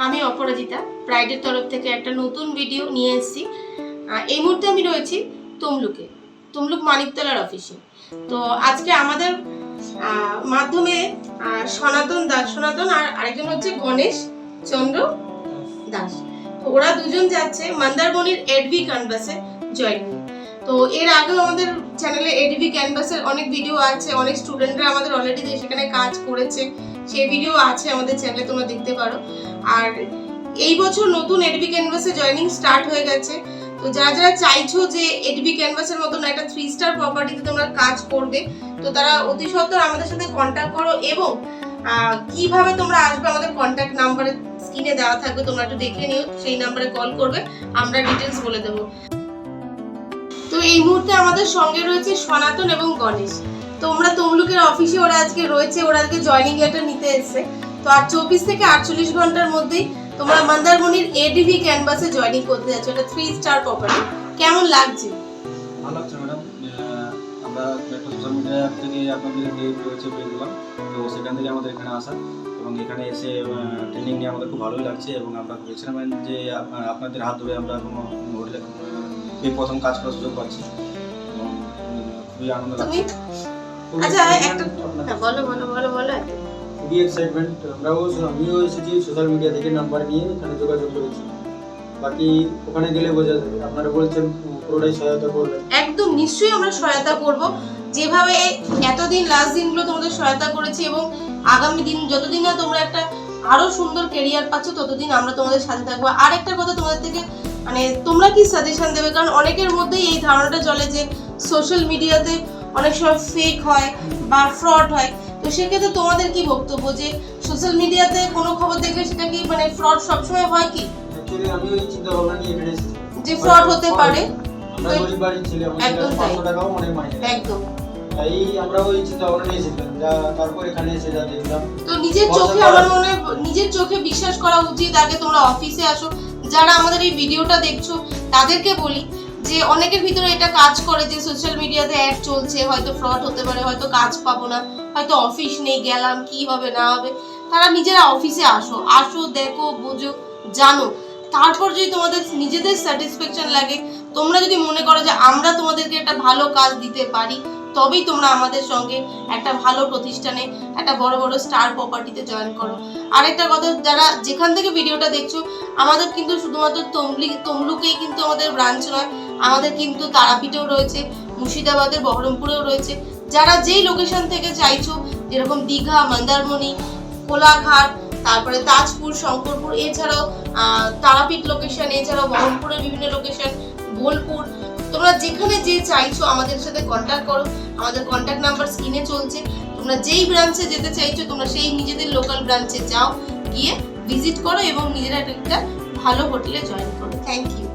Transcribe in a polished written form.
আমি অপরাজিতা ব্রাইডের তরফ থেকে একটা নতুন ভিডিও নিয়ে এসেছি। এই মুহূর্তে আমি রয়েছি তমলুক মানিকতলার অফিসে। তো আজকে আমাদের মাধ্যমে সনাতন আর আরেকজন হচ্ছে গণেশ চন্দ্র দাস। তো ওরা দুজন যাচ্ছে মন্দারমণির এডভি ক্যানভাসে জয়েনিং। তো এর আগেও আমাদের চ্যানেলে এডভি ক্যানভাসের অনেক ভিডিও আছে, অনেক স্টুডেন্টরা আমাদের অলরেডি সেখানে কাজ করেছে, সেই ভিডিও আছে আমাদের চ্যানেলে, তোমরা দেখতে পারো। আর এই বছর নতুন এডবি ক্যানভাসে জয়েনিং স্টার্ট হয়ে গেছে। তো যারা যারা চাইছো যে এডবি ক্যানভাসের মতন একটা 3 স্টার প্রপার্টিতে তোমরা কাজ করবে, তো তারা অতি সত্বর আমাদের সাথে কন্ট্যাক্ট করো। এবং কিভাবে তোমরা আসবে আমাদের কন্ট্যাক্ট নাম্বারে স্ক্রিনে দেওয়া থাকবে, তোমরা একটু দেখে নিও, সেই নাম্বারে কল করবে, আমরা ডিটেলস বলে দেবো। তো এই মুহূর্তে আমাদের সঙ্গে রয়েছে সনাতন এবং গণেশ। তোমরা তমলুকের অফিসে ওরা আজকে রয়েছে, ওরা আজকে জয়েনিং লেটার নিতে এসেছে। তো আর 24 থেকে 48 ঘন্টার মধ্যেই তোমরা মন্দারমণির এডিভি ক্যানভাসে জয়েনিং করতে যাচ্ছ। এটা 3 স্টার প্রপার্টি। কেমন লাগছে? ভালো লাগছে ম্যাডাম। আমরা একটা সোশ্যাল মিডিয়া থেকে আপনাদের রয়েছে পেয়েছিলাম, তো সেখান থেকে আমাদের এখানে আসা এবং এখানে এসে ট্রেনিং নিয়ে আমাদের খুব ভালোই লাগছে। এবং আমরা ভেবেছিলাম যে আপনাদের হাত ধরে আমরা এই প্রথম কাজ করার সুযোগ পাচ্ছি এবং খুবই আনন্দ লাগছে। আচ্ছা একটা বলো। খুবই এক্সাইটমেন্ট। আমিও এসেছি সোশ্যাল মিডিয়া থেকে, নাম্বার নিয়ে এখানে যোগাযোগ করেছি। বাকি ওখানে গেলে বোঝা যাবে। আপনারা বলছেন পুরোটাই সহায়তা করবেন। একদম নিশ্চয়ই আমরা সহায়তা করব। যেভাবে এতদিন লাস্ট দিনগুলো তোমাদের সহায়তা করেছি এবং আগামী দিন যতদিন না তোমরা একটা আরো সুন্দর ক্যারিয়ার পাচ্ছ, ততদিন আমরা তোমাদের সাথে থাকবো। আর একটা কথা তোমাদের থেকে তোমরা কি সাজেশন দেবে? কারণ অনেকের মধ্যেই এই ধারণাটা চলে যে সোশ্যাল মিডিয়াতে অনেক সময় ফেক হয় বা ফ্রড হয়। তো সেক্ষেত্রে তোমাদের কি বক্তব্য যে সোশ্যাল মিডিয়াতে কোনো খবর দেখলে সেটা কি ফ্রড সবসময় হয় কি? অ্যাকচুয়ালি আমিও এই চিন্তা ভাবনা নিয়ে এখানে এসেছি যে ফ্রড হতে পারে। আমরা গরিব বাড়ির ছেলে, আমাদের 500 টাকাও অনেক মাইনে। একদম তাই আমরা ওই চিন্তা ভাবনা নিয়ে এসেছিলাম। তারপর এখানে এসে যা দেখলাম, তো নিজের চোখে আমার মনে হয় নিজের চোখে বিশ্বাস করা উচিত। আগে তোমরা অফিসে আসো। যারা আমাদের এই ভিডিওটা দেখছো তাদেরকে বলি যে অনেকের ভিতরে এটা কাজ করে যে সোশ্যাল মিডিয়াতে অ্যাড চলছে, হয়তো ফ্রড হতে পারে, হয়তো কাজ পাবো না, হয়তো অফিস নেই, গেলাম কি হবে না হবে। তারা নিজেরা অফিসে আসো, দেখো, বোঝো, জানো। তারপর যদি তোমাদের নিজেদের স্যাটিসফ্যাকশন লাগে, তোমরা যদি মনে করো যে আমরা তোমাদেরকে একটা ভালো কাজ দিতে পারি, তবেই তোমরা আমাদের সঙ্গে একটা ভালো প্রতিষ্ঠানে, একটা বড় বড় স্টার প্রপার্টিতে জয়েন করো। আরেকটা কথা, যারা যেখান থেকে ভিডিওটা দেখছো, আমাদের কিন্তু শুধুমাত্র তমলুকেই কিন্তু আমাদের ব্রাঞ্চ নয়, আমাদের কিন্তু তারাপীঠেও রয়েছে, মুর্শিদাবাদের বহরমপুরেও রয়েছে। যারা যেই লোকেশন থেকে চাইছো, যেরকম দীঘা, মন্দারমণি, কোলাঘাট, তারপরে তাজপুর, শঙ্করপুর, এছাড়াও তারাপীঠ লোকেশন, এছাড়াও বহরমপুরের বিভিন্ন লোকেশন, বোলপুর, তোমরা যেখানে যে চাইছো আমাদের সাথে কন্ট্যাক্ট করো। আমাদের কন্ট্যাক্ট নাম্বার স্ক্রিনে চলছে। তোমরা যেই ব্রাঞ্চে যেতে চাইছো, তোমরা সেই নিজেদের লোকাল ব্রাঞ্চে যাও, গিয়ে ভিজিট করো এবং নিজেরা একটা ভালো হোটেলে জয়েন করো। Thank you.